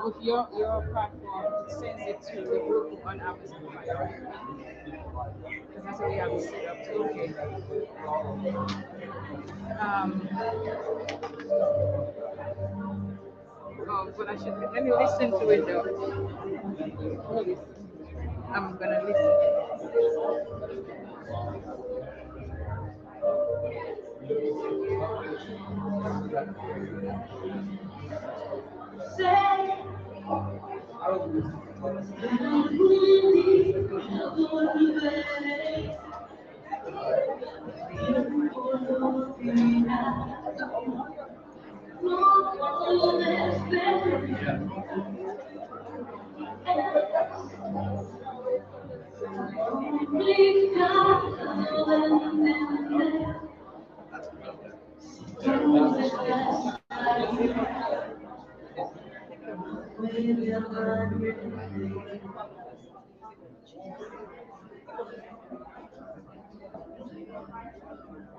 With your platform, it sends it to the group on Amazon Fire. Because that's what we have to set up to. Okay. But I should let me listen to it though. I'm gonna listen.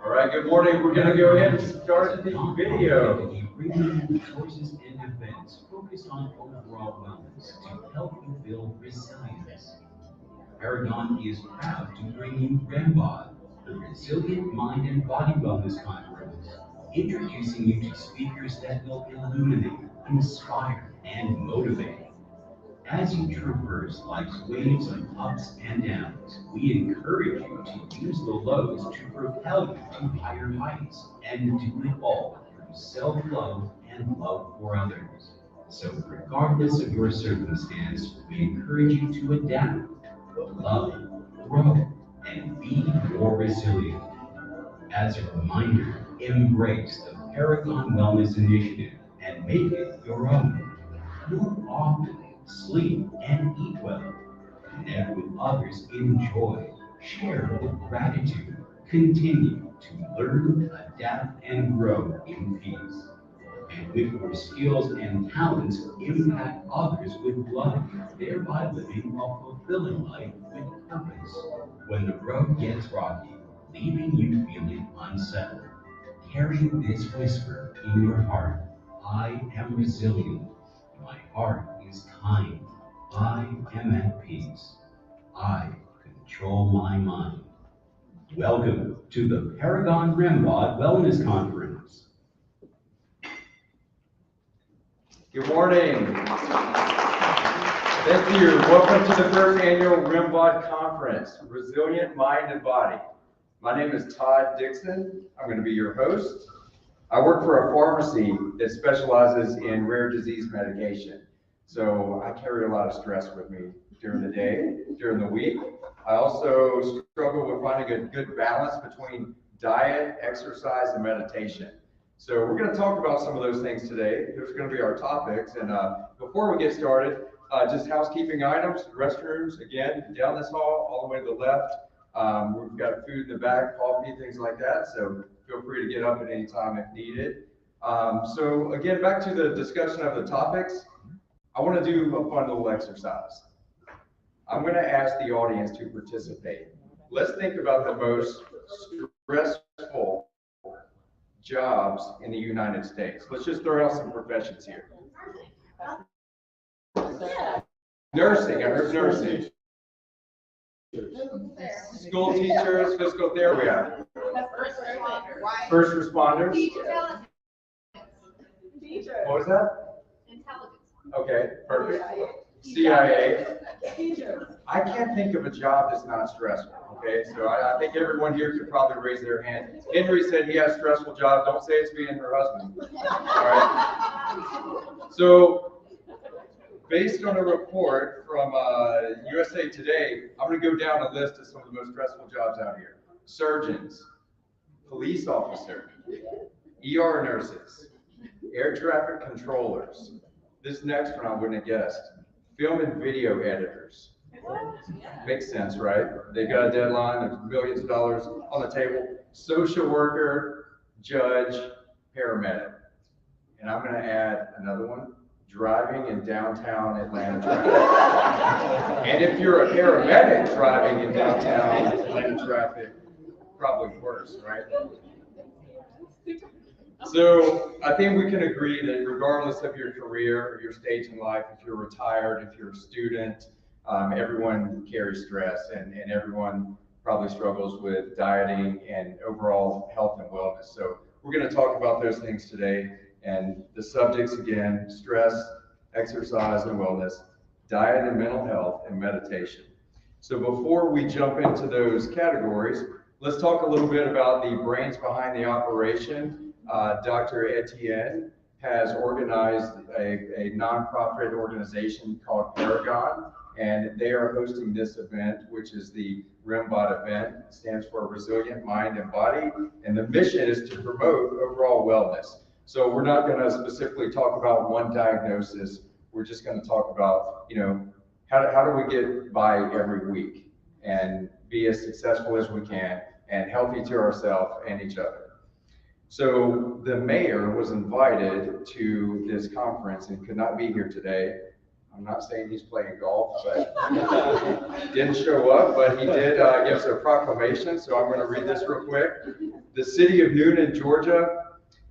All right, good morning. We're going to go ahead and start the video. Resources and events focus on overall wellness to help you build resilience. Paragon is proud to bring you REMBOD, the Resilient Mind and Body Wellness Conference, introducing you to speakers that will illuminate, inspire, and motivate. As you traverse life's waves of ups and downs, we encourage you to use the lows to propel you to higher heights and do it all through self-love and love for others. So regardless of your circumstance, we encourage you to adapt, love, grow, and be more resilient. As a reminder, embrace the Paragon Wellness Initiative and make it your own. Move often, sleep, and eat well. Connect with others in joy. Share with gratitude. Continue to learn, adapt, and grow in peace. And with your skills and talents, impact others with love, thereby living a fulfilling life with purpose. When the road gets rocky, leaving you feeling unsettled, carry this whisper in your heart. I am resilient. My heart is kind. I am at peace. I control my mind. Welcome to the Paragon Rem-Bod Wellness Conference. Good morning. Thank you. Welcome to the first annual Rem-Bod Conference, Resilient Mind and Body. My name is Todd Dixon. I'm going to be your host. I work for a pharmacy that specializes in rare disease medication. So I carry a lot of stress with me during the day, during the week. I also struggle with finding a good balance between diet, exercise, and meditation. So we're going to talk about some of those things today. Those are going to be our topics. And before we get started, just housekeeping items, restrooms, again, down this hall, all the way to the left. We've got food in the back, coffee, things like that. So feel free to get up at any time if needed. So again, back to the discussion of the topics. I want to do a fun little exercise. I'm going to ask the audience to participate. Let's think about the most stressful jobs in the United States. Let's just throw out some professions here. Nursing, I heard nursing. School teachers, physical therapy. First responders. What was that? Okay, perfect. CIA. I can't think of a job that's not stressful. Okay, so I think everyone here could probably raise their hand. Henry said he has a stressful job. Don't say it's being her husband. All right. So, based on a report from USA Today, I'm going to go down a list of some of the most stressful jobs out here. Surgeons, police officer, ER nurses, air traffic controllers. This next one I wouldn't have guessed. Film and video editors. Makes sense, right? They got a deadline of millions of dollars on the table. Social worker, judge, paramedic. And I'm going to add another one, driving in downtown Atlanta traffic. And if you're a paramedic driving in downtown Atlanta traffic, probably worse, right? So I think we can agree that regardless of your career, your stage in life, if you're retired, if you're a student, everyone carries stress, and everyone probably struggles with dieting and overall health and wellness. So we're going to talk about those things today. And the subjects again, stress, exercise and wellness, diet and mental health, and meditation. So before we jump into those categories, let's talk a little bit about the brains behind the operation. Dr. Etienne has organized a nonprofit organization called Paragon, and they are hosting this event, which is the REMBOD event. It stands for Resilient Mind and Body, and the mission is to promote overall wellness. So we're not going to specifically talk about one diagnosis. We're just going to talk about, how do we get by every week and be as successful as we can and healthy to ourselves and each other. So the mayor was invited to this conference and could not be here today. I'm not saying he's playing golf, but didn't show up, but he did give us a proclamation. So I'm going to read this real quick. The city of Newnan, Georgia,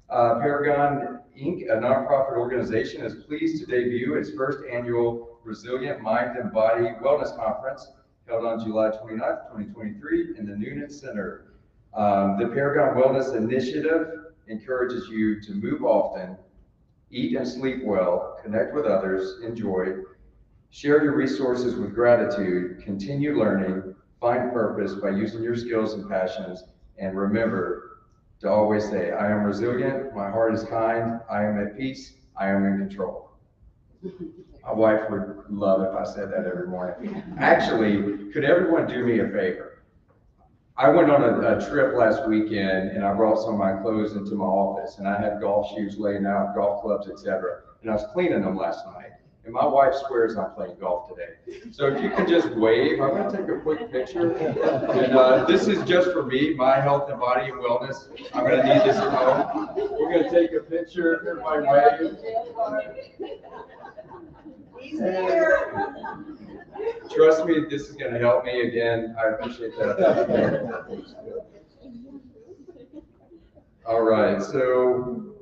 Paragon Inc., a nonprofit organization, is pleased to debut its first annual Resilient Mind and Body Wellness Conference held on July 29th, 2023 in the Newnan Center. The Paragon Wellness Initiative encourages you to move often, eat and sleep well, connect with others, enjoy, share your resources with gratitude, continue learning, find purpose by using your skills and passions, and remember to always say, I am resilient, my heart is kind, I am at peace, I am in control. My wife would love if I said that every morning. Actually, could everyone do me a favor? I went on a trip last weekend, and I brought some of my clothes into my office, and I had golf shoes laying out, golf clubs, etc. And I was cleaning them last night, and my wife swears I'm playing golf today. So if you can just wave, I'm going to take a quick picture. And this is just for me, my health and body and wellness. I'm going to need this at home. We're going to take a picture. Everybody wave. He's here. Trust me, this is going to help me again. I appreciate that. All right, so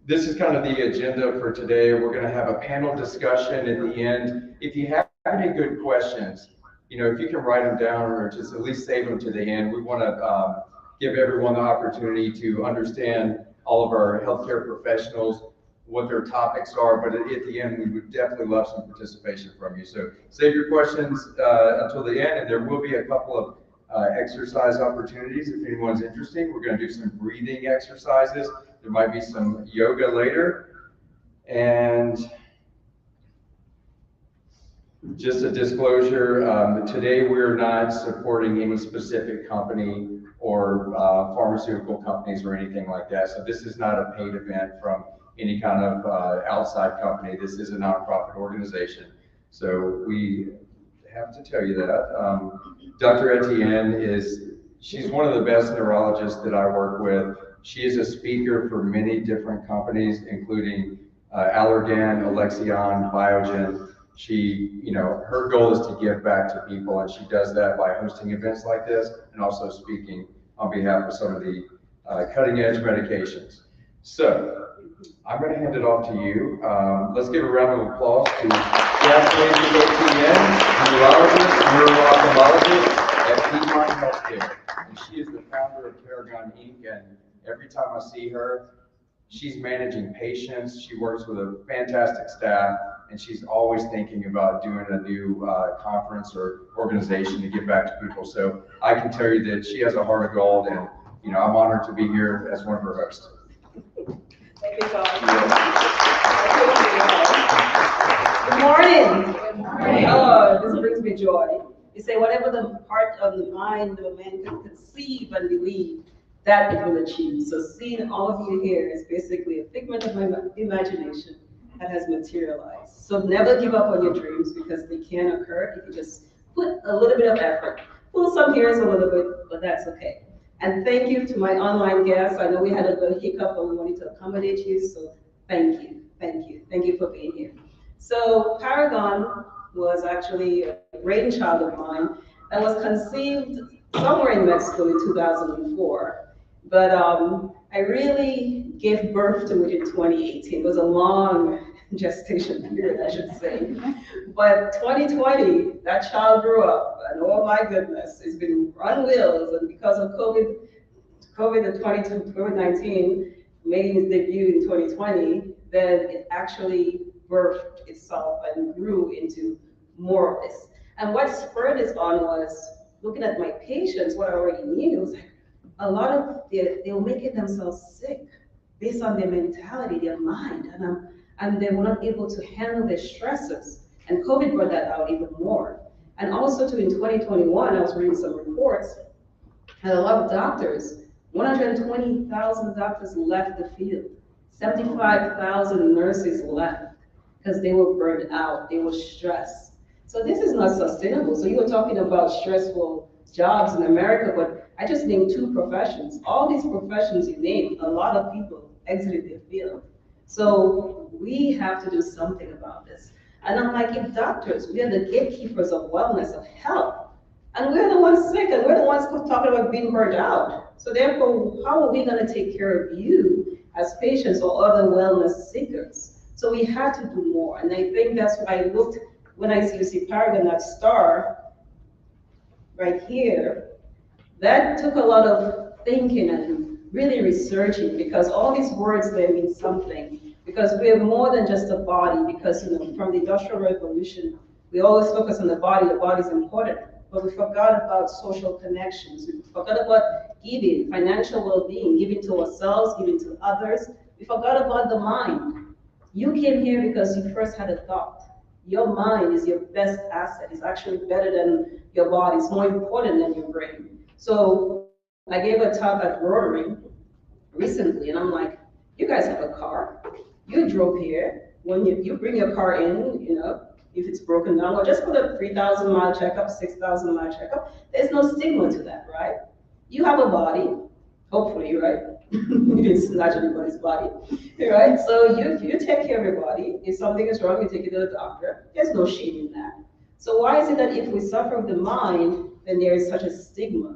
this is kind of the agenda for today. We're going to have a panel discussion at the end. If you have any good questions, if you can write them down or just at least save them to the end. We want to give everyone the opportunity to understand all of our healthcare professionals, what their topics are, but at the end, we would definitely love some participation from you. So save your questions until the end, and there will be a couple of exercise opportunities if anyone's interested. We're going to do some breathing exercises. There might be some yoga later. And just a disclosure, today we're not supporting any specific company or pharmaceutical companies or anything like that. So this is not a paid event from any kind of outside company. This is a nonprofit organization. So we have to tell you that. Dr. Etienne she's one of the best neurologists that I work with. She is a speaker for many different companies, including Allergan, Alexion, Biogen. She, her goal is to give back to people, and she does that by hosting events like this and also speaking on behalf of some of the cutting edge medications. So I'm going to hand it off to you. Let's give a round of applause to Kathleen Etienne, neurologist, neuro-ophthalmologist at Piedmont Healthcare. And she is the founder of Paragon Inc. And every time I see her, She's managing patients. She works with a fantastic staff, and she's always thinking about doing a new conference or organization to give back to people. So I can tell you that she has a heart of gold, and I'm honored to be here as one of her hosts. Thank you, Todd. Good morning. Good morning. Oh, this brings me joy. You say whatever the heart of the mind of a man can conceive and believe, that it will achieve. So seeing all of you here is basically a figment of my imagination that has materialized. So never give up on your dreams because they can occur if you just put a little bit of effort. Pull some hairs a little bit, but that's okay. And thank you to my online guests. I know we had a little hiccup, but we wanted to accommodate you, so thank you, thank you, thank you for being here. So Paragon was actually a brainchild of mine that was conceived somewhere in Mexico in 2004. But I really gave birth to it in 2018. It was a long gestation period, I should say. But 2020, that child grew up, and oh my goodness, it's been on wheels. And because of COVID-19 making its debut in 2020, then it actually birthed itself and grew into more of this. And what spurred this on was looking at my patients, what I already knew was like, a lot of they'll make it themselves sick based on their mentality, their mind, and they were not able to handle their stresses. And COVID brought that out even more. And also too, in 2021, I was reading some reports, and a lot of doctors, 120,000 doctors left the field, 75,000 nurses left because they were burned out, they were stressed. So this is not sustainable. So you were talking about stressful jobs in America, but I just named 2 professions. All these professions you named, a lot of people exited their field. So we have to do something about this. And I'm like, if doctors, we are the gatekeepers of wellness, of health, and we're the ones sick, and we're the ones talking about being burned out. So therefore, how are we going to take care of you as patients or other wellness seekers? So we had to do more. And I think that's what I looked, when I see Paragon, that star right here, that took a lot of thinking and really researching, because all these words, they mean something. Because we are more than just a body, because from the Industrial Revolution, we always focus on the body is important, but we forgot about social connections. We forgot about giving, financial well-being, giving to ourselves, giving to others. We forgot about the mind. You came here because you first had a thought. Your mind is your best asset. It's actually better than your body. It's more important than your brain. So I gave a talk at Rotary recently, and I'm like, you guys have a car. You drove here. When you bring your car in, if it's broken down, or just put a 3,000 mile checkup, 6,000 mile checkup. There's no stigma to that, right? You have a body, hopefully, right? You didn't snatch anybody's body, right? So you take care of your body. If something is wrong, you take it to the doctor. There's no shame in that. So why is it that if we suffer with the mind, then there is such a stigma?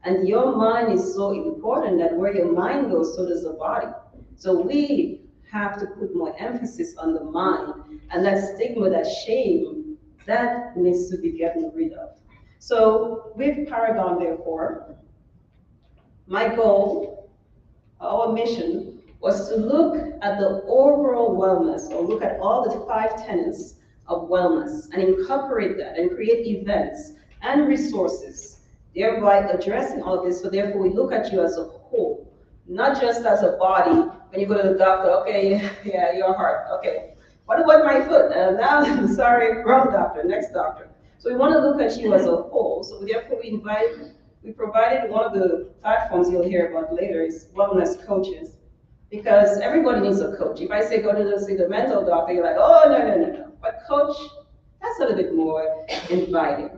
And your mind is so important that where your mind goes, so does the body. So we have to put more emphasis on the mind, and that stigma, that shame, that needs to be gotten rid of. So with Paragon, therefore, my goal, our mission, was to look at the overall wellness, or look at all the 5 tenets of wellness and incorporate that and create events and resources, thereby addressing all of this. So therefore, we look at you as a whole, not just as a body. When you go to the doctor, okay, yeah, your heart, okay. What about my foot? Now, sorry, wrong doctor, next doctor. So we want to look at you as a whole. So therefore, we provided one of the platforms you'll hear about later is wellness coaches, because everybody needs a coach. If I say go to see the mental doctor, you're like, oh, no. But coach, that's a little bit more inviting.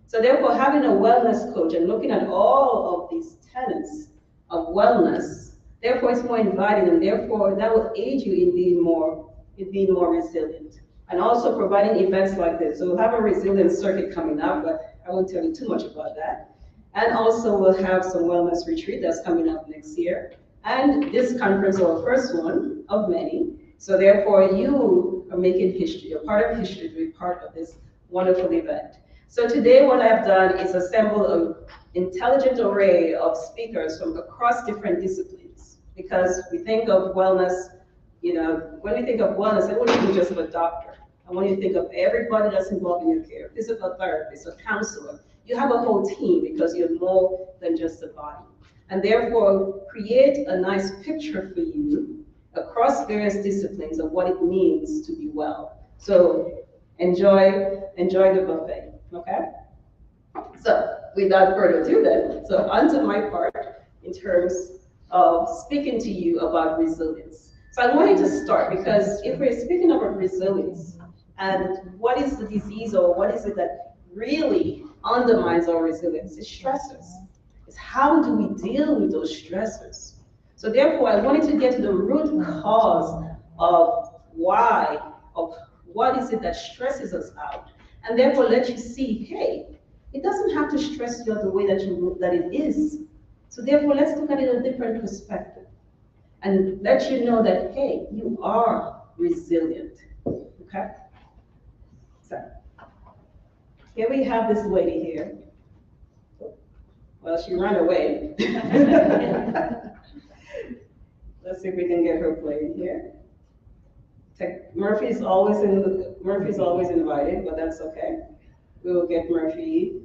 So therefore, having a wellness coach and looking at all of these tenets of wellness, therefore it's more inviting, and therefore that will aid you in being more resilient. And also providing events like this. So we'll have a resilience circuit coming up, but I won't tell you too much about that. And also we'll have some wellness retreat that's coming up next year. And this conference, our first one of many. So therefore you are making history, you're part of history to be part of this wonderful event. So today what I've done is assemble an intelligent array of speakers from across different disciplines, Because we think of wellness, when we think of wellness, I don't think just of a doctor. I want you to think of everybody that's involved in your care, physical therapist, a counselor. You have a whole team because you're more than just a body. And therefore, create a nice picture for you across various disciplines of what it means to be well. So enjoy the buffet, okay? So without further ado then, so onto my part in terms of speaking to you about resilience. So I wanted to start because if we're speaking about resilience and what is the disease or what is it that really undermines our resilience, it's stressors. It's how do we deal with those stressors? So therefore, I wanted to get to the root cause of why, of what is it that stresses us out, and therefore let you see, hey, it doesn't have to stress you out the way that it is. So therefore, let's look at it in a different perspective and let you know that, hey, you are resilient, okay? So here we have this lady here. Well, she ran away. Let's see if we can get her playing here. Murphy's always invited, but that's okay. We will get Murphy.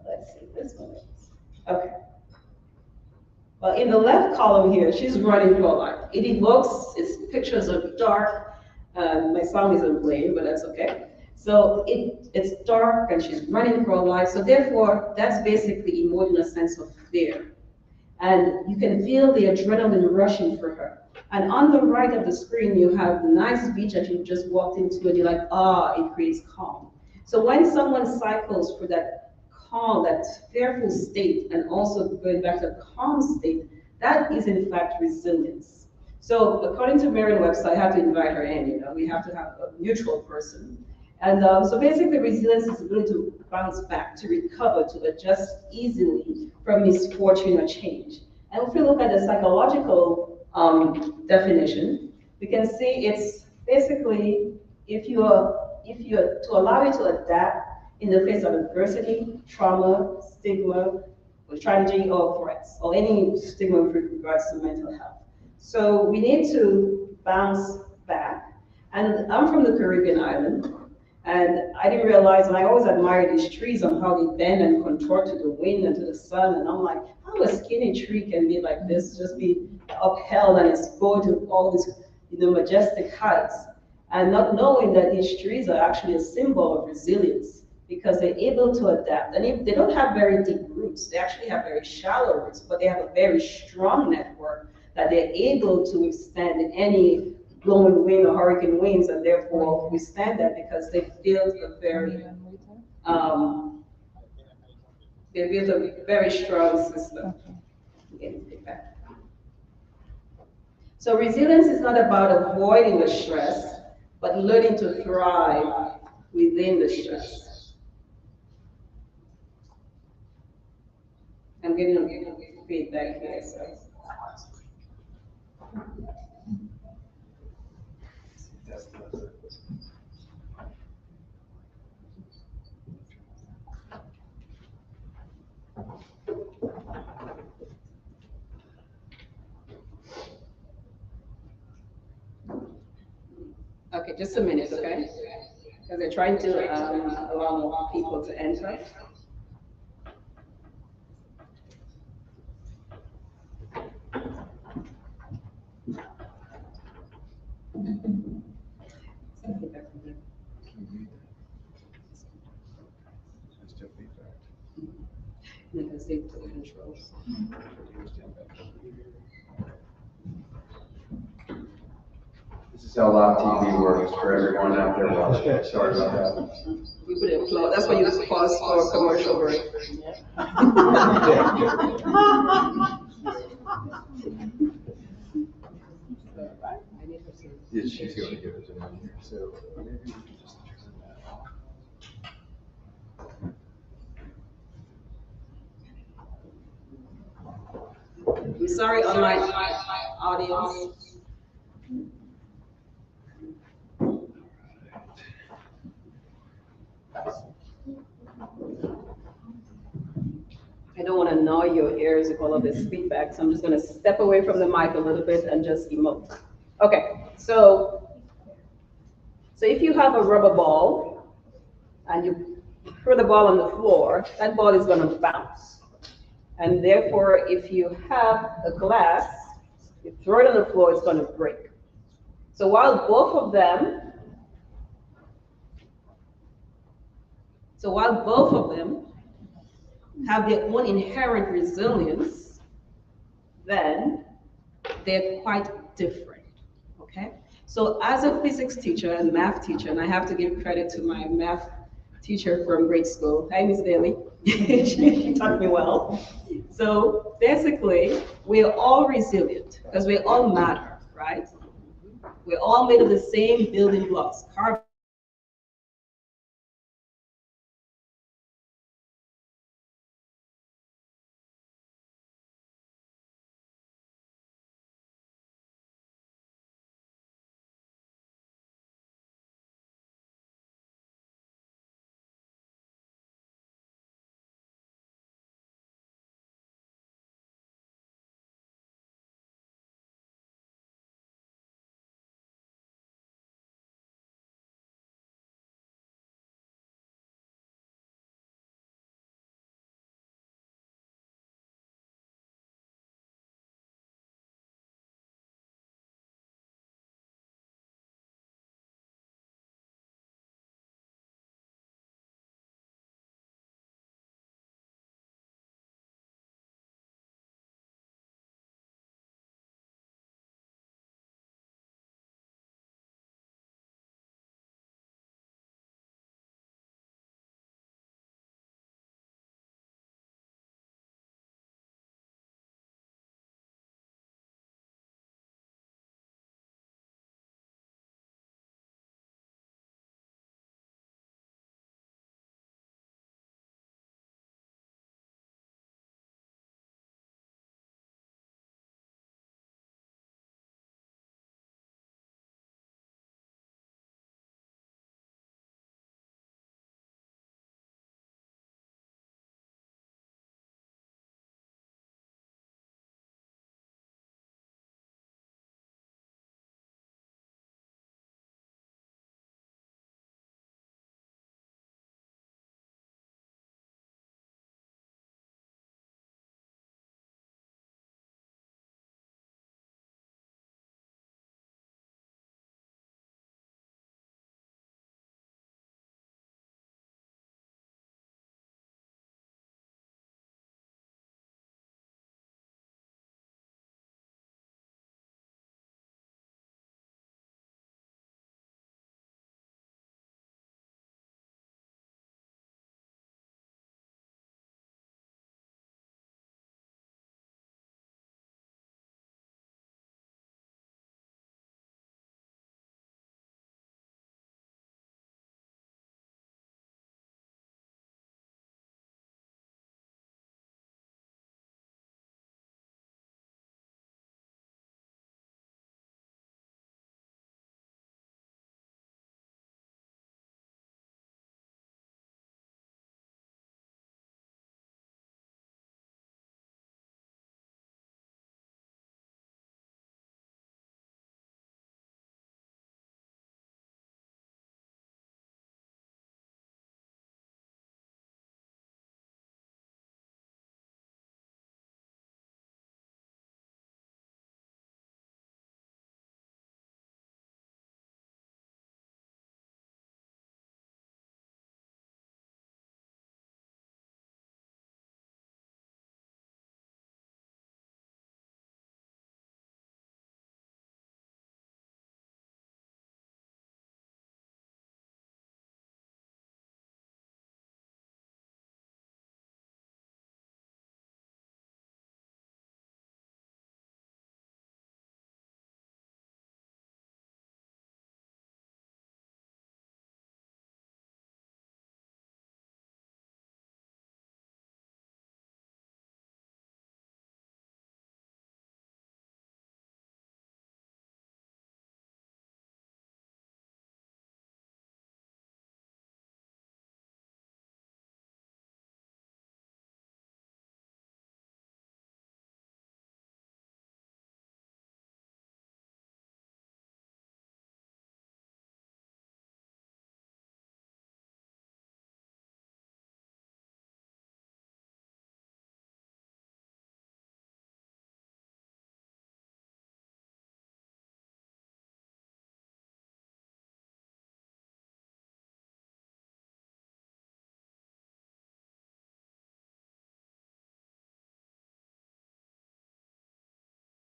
Let's see, this one is. Okay. Well, in the left column here, she's running for life. It evokes, its pictures of dark. My song isn't playing, but that's okay. So it's dark and she's running for her life. So therefore, that's basically emoting a sense of fear. And you can feel the adrenaline rushing for her. And on the right of the screen, you have the nice beach that you just walked into and you're like, it creates calm. So when someone cycles for that calm, that fearful state, and also going back to a calm state, that is in fact resilience. So according to Merriam-Webster, I have to invite her in, we have to have a neutral person. And so basically resilience is the ability to bounce back, to recover, to adjust easily from misfortune or change. And if we look at the psychological definition, we can see it's basically if you to allow you to adapt in the face of adversity, trauma, stigma, or tragedy, or threats, or any stigma with regards to mental health. So we need to bounce back. And I'm from the Caribbean island, and I didn't realize, and I always admire these trees and how they bend and contort to the wind and to the sun, and I'm like, how a skinny tree can be like this, just be upheld and it's going to all these majestic heights, and not knowing that these trees are actually a symbol of resilience because they're able to adapt. And if they don't have very deep roots, they actually have very shallow roots, but they have a very strong network that they're able to withstand any blowing wind or hurricane winds, and therefore withstand that because they build a very strong system. So resilience is not about avoiding the stress, but learning to thrive within the stress. I'm getting feedback here, so. Okay, just a minute, okay? Because they're trying to allow more people to enter. Because they took controls. This is how live TV works for everyone out there watching. Sorry about that. We put it applause. That's why you pause for a commercial break. Yeah, she's going to give it to me here. So maybe we can just turn that off. I'm sorry on my audience. I don't want to gnaw your ears with all of this feedback, so I'm just going to step away from the mic a little bit and just emote. Okay, so if you have a rubber ball and you throw the ball on the floor, that ball is going to bounce. And therefore, if you have a glass, you throw it on the floor, it's going to break. So while both of them have their own inherent resilience, then they're quite different, okay? So as a physics teacher and math teacher, and I have to give credit to my math teacher from grade school, hi, Miss Daly, she taught me well. So basically, we're all resilient because we all matter, right? We're all made of the same building blocks, carbon,